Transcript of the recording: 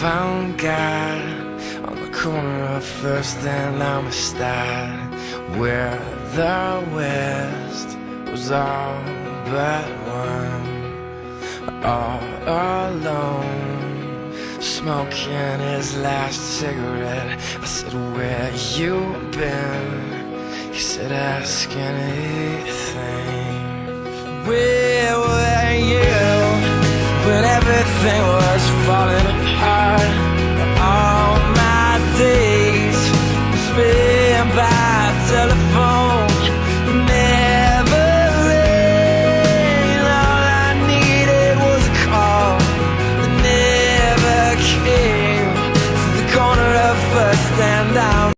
found God on the corner of First and Amistad, where the West was all but one, all alone, smoking his last cigarette. I said, where you been? He said, ask anything. Where were you when everything was